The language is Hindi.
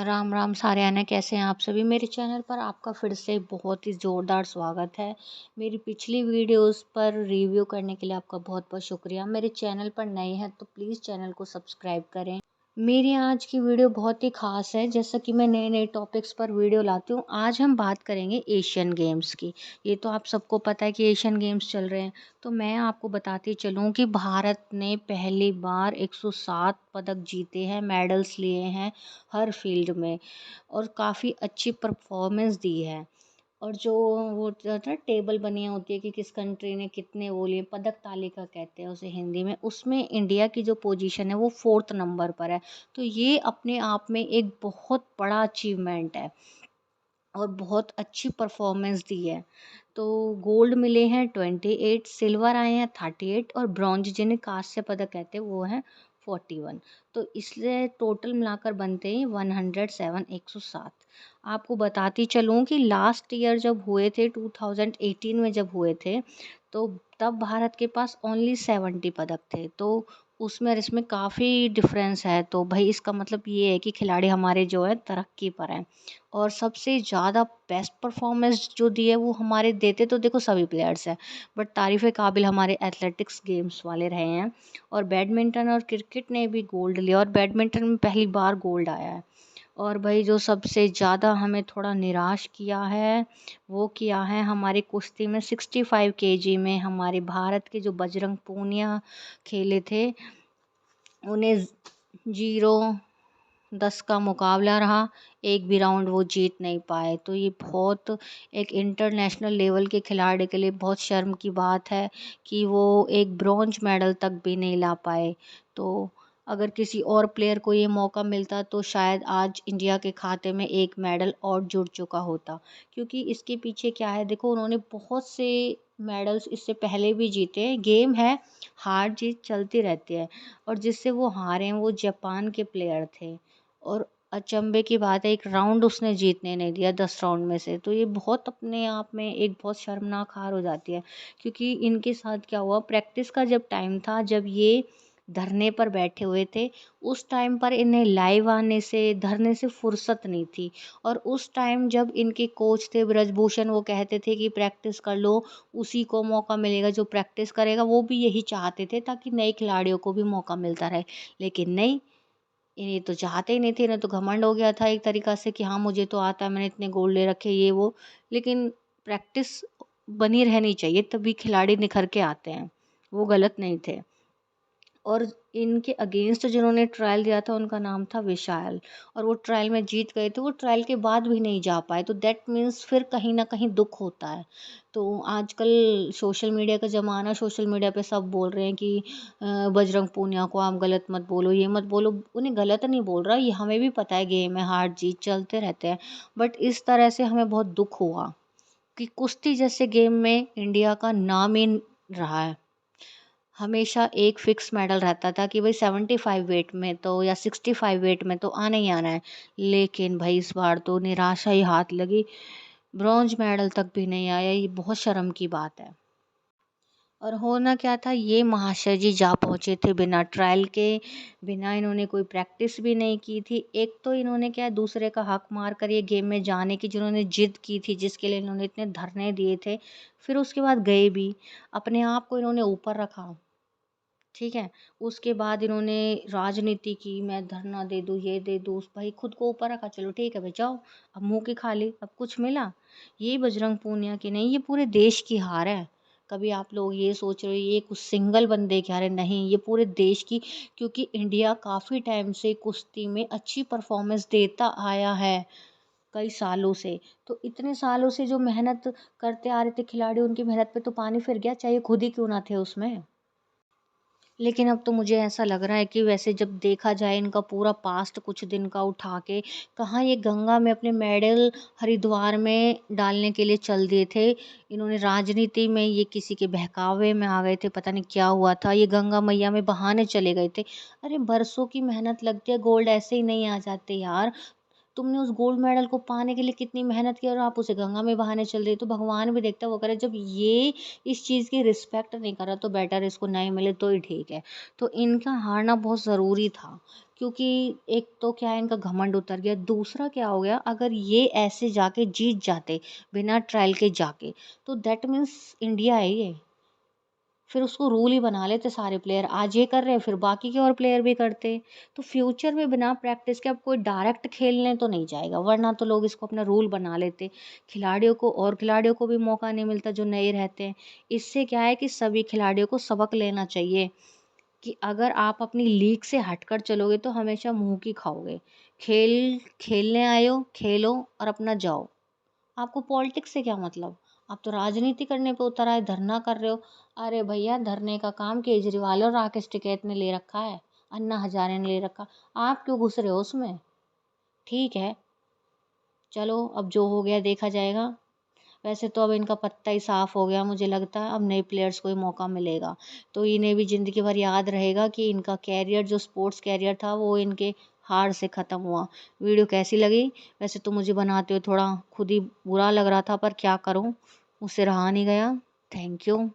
राम राम सारे कैसे हैं आप सभी। मेरे चैनल पर आपका फिर से बहुत ही ज़ोरदार स्वागत है। मेरी पिछली वीडियोस पर रिव्यू करने के लिए आपका बहुत बहुत शुक्रिया। मेरे चैनल पर नए हैं तो प्लीज़ चैनल को सब्सक्राइब करें। मेरी आज की वीडियो बहुत ही ख़ास है। जैसा कि मैं नए नए टॉपिक्स पर वीडियो लाती हूँ, आज हम बात करेंगे एशियन गेम्स की। ये तो आप सबको पता है कि एशियन गेम्स चल रहे हैं। तो मैं आपको बताती चलूँ कि भारत ने पहली बार 107 पदक जीते हैं, मेडल्स लिए हैं हर फील्ड में, और काफ़ी अच्छी परफॉर्मेंस दी है। और जो वो जो होता है टेबल बनी होती है कि किस कंट्री ने कितने वो लिए, पदक तालिका कहते हैं उसे हिंदी में, उसमें इंडिया की जो पोजीशन है वो 4th नंबर पर है। तो ये अपने आप में एक बहुत बड़ा अचीवमेंट है और बहुत अच्छी परफॉर्मेंस दी है। तो गोल्ड मिले हैं 28, सिल्वर आए हैं 38, और ब्रॉन्ज जिन्हें कांस्य पदक कहते हैं वो हैं 41। तो इसलिए टोटल मिलाकर बनते हैं 107, 107। आपको बताती चलूँ कि लास्ट ईयर जब हुए थे, 2018 में जब हुए थे, तो तब भारत के पास ओनली 70 पदक थे। तो उसमें और इसमें काफ़ी डिफरेंस है। तो भाई इसका मतलब ये है कि खिलाड़ी हमारे जो है तरक्की पर हैं। और सबसे ज़्यादा बेस्ट परफॉर्मेंस जो दी है वो हमारे देते तो देखो सभी प्लेयर्स हैं, बट तारीफ़ काबिल हमारे एथलेटिक्स गेम्स वाले रहे हैं। और बैडमिंटन और क्रिकेट ने भी गोल्ड लिया, और बैडमिंटन में पहली बार गोल्ड आया है। और भाई जो सबसे ज़्यादा हमें थोड़ा निराश किया है वो किया है हमारी कुश्ती में। 65 केजी में हमारे भारत के जो बजरंग पूनिया खेले थे, उन्हें 0-10 का मुकाबला रहा, एक भी राउंड वो जीत नहीं पाए। तो ये बहुत एक इंटरनेशनल लेवल के खिलाड़ी के लिए बहुत शर्म की बात है कि वो एक ब्रॉन्ज मेडल तक भी नहीं ला पाए। तो अगर किसी और प्लेयर को ये मौका मिलता तो शायद आज इंडिया के खाते में एक मेडल और जुड़ चुका होता। क्योंकि इसके पीछे क्या है, देखो उन्होंने बहुत से मेडल्स इससे पहले भी जीते हैं। गेम है, हार जीत चलती रहती है। और जिससे वो हारे हैं वो जापान के प्लेयर थे, और अचंभे की बात है एक राउंड उसने जीतने नहीं दिया 10 राउंड में से। तो ये बहुत अपने आप में एक बहुत शर्मनाक हार हो जाती है। क्योंकि इनके साथ क्या हुआ, प्रैक्टिस का जब टाइम था, जब ये धरने पर बैठे हुए थे, उस टाइम पर इन्हें लाइव आने से धरने से फुर्सत नहीं थी। और उस टाइम जब इनके कोच थे ब्रजभूषण, वो कहते थे कि प्रैक्टिस कर लो, उसी को मौका मिलेगा जो प्रैक्टिस करेगा। वो भी यही चाहते थे ताकि नए खिलाड़ियों को भी मौका मिलता रहे। लेकिन नहीं, ये तो चाहते ही नहीं थे। इन्हें तो घमंड हो गया था एक तरीक़ा से कि हाँ मुझे तो आता है, मैंने इतने गोल्ड ले रखे ये वो। लेकिन प्रैक्टिस बनी रहनी चाहिए तभी खिलाड़ी निखर के आते हैं। वो गलत नहीं थे। और इनके अगेंस्ट जिन्होंने ट्रायल दिया था उनका नाम था विशाल, और वो ट्रायल में जीत गए थे। वो ट्रायल के बाद भी नहीं जा पाए, तो दैट मीन्स फिर कहीं ना कहीं दुख होता है। तो आजकल सोशल मीडिया का ज़माना, सोशल मीडिया पे सब बोल रहे हैं कि बजरंग पूनिया को आप गलत मत बोलो, ये मत बोलो। उन्हें गलत नहीं बोल रहा, ये हमें भी पता है गेम है, हार जीत चलते रहते हैं। बट इस तरह से हमें बहुत दुख हुआ कि कुश्ती जैसे गेम में इंडिया का नाम ही रहा है। हमेशा एक फिक्स मेडल रहता था कि भाई 75 वेट में तो या 65 वेट में तो आना ही आना है। लेकिन भाई इस बार तो निराशा ही हाथ लगी, ब्रॉन्ज मेडल तक भी नहीं आया। ये बहुत शर्म की बात है। और होना क्या था, ये महाशय जी जा पहुँचे थे बिना ट्रायल के, बिना इन्होंने कोई प्रैक्टिस भी नहीं की थी। एक तो इन्होंने क्या है, दूसरे का हक मार कर ये गेम में जाने की जिन्होंने जिद की थी, जिसके लिए इन्होंने इतने धरने दिए थे, फिर उसके बाद गए भी, अपने आप को इन्होंने ऊपर रखा। ठीक है। उसके बाद इन्होंने राजनीति की, मैं धरना दे दूँ, ये दे दूँ, भाई खुद को ऊपर रखा। चलो ठीक है भाई जाओ, अब मुँह की खा ली, अब कुछ मिला। ये बजरंग पूनिया की नहीं, ये पूरे देश की हार है। कभी आप लोग ये सोच रहे हो ये कुछ सिंगल बंदे की हार है, नहीं, ये पूरे देश की। क्योंकि इंडिया काफ़ी टाइम से कुश्ती में अच्छी परफॉर्मेंस देता आया है, कई सालों से। तो इतने सालों से जो मेहनत करते आ रहे थे खिलाड़ी, उनकी मेहनत पे तो पानी फिर गया, चाहे खुद ही क्यों ना थे उसमें। लेकिन अब तो मुझे ऐसा लग रहा है कि वैसे जब देखा जाए इनका पूरा पास्ट कुछ दिन का उठा के, कहाँ ये गंगा में अपने मेडल हरिद्वार में डालने के लिए चल दिए थे। इन्होंने राजनीति में, ये किसी के बहकावे में आ गए थे, पता नहीं क्या हुआ था, ये गंगा मैया में बहाने चले गए थे। अरे बरसों की मेहनत लगती है, गोल्ड ऐसे ही नहीं आ जाते यार। तुमने उस गोल्ड मेडल को पाने के लिए कितनी मेहनत की और आप उसे गंगा में बहाने चल रही, तो भगवान भी देखता है, वो करे। जब ये इस चीज़ की रिस्पेक्ट नहीं कर रहा तो बेटर इसको नहीं मिले तो ही ठीक है। तो इनका हारना बहुत ज़रूरी था, क्योंकि एक तो क्या है, इनका घमंड उतर गया, दूसरा क्या हो गया, अगर ये ऐसे जाके जीत जाते बिना ट्रायल के जाके, तो दैट मीन्स इंडिया है ये, फिर उसको रूल ही बना लेते सारे प्लेयर, आज ये कर रहे हैं फिर बाकी के और प्लेयर भी करते। तो फ्यूचर में बिना प्रैक्टिस के अब कोई डायरेक्ट खेलने तो नहीं जाएगा, वरना तो लोग इसको अपना रूल बना लेते, खिलाड़ियों को, और खिलाड़ियों को भी मौका नहीं मिलता जो नए रहते हैं। इससे क्या है कि सभी खिलाड़ियों को सबक लेना चाहिए कि अगर आप अपनी लीग से हटकर चलोगे तो हमेशा मुंह की खाओगे। खेलने आए हो, खेलो और अपना जाओ। आपको पॉलिटिक्स से क्या मतलब? आप तो राजनीति करने पे उतर आए, धरना कर रहे हो। अरे भैया, धरने का काम केजरीवाल और राकेश टिकैत ने ले रखा है, अन्ना हजारे ने ले रखा, आप क्यों घुस रहे हो उसमें? ठीक है, चलो अब जो हो गया देखा जाएगा। वैसे तो अब इनका पत्ता ही साफ हो गया, मुझे लगता है अब नए प्लेयर्स को ही मौका मिलेगा, तो इन्हें भी ज़िंदगी भर याद रहेगा कि इनका कैरियर, जो स्पोर्ट्स कैरियर था, वो इनके हार से ख़त्म हुआ। वीडियो कैसी लगी? वैसे तो मुझे बनाते हुए थोड़ा खुद ही बुरा लग रहा था, पर क्या करूँ, मुझसे रहा नहीं गया। Thank you.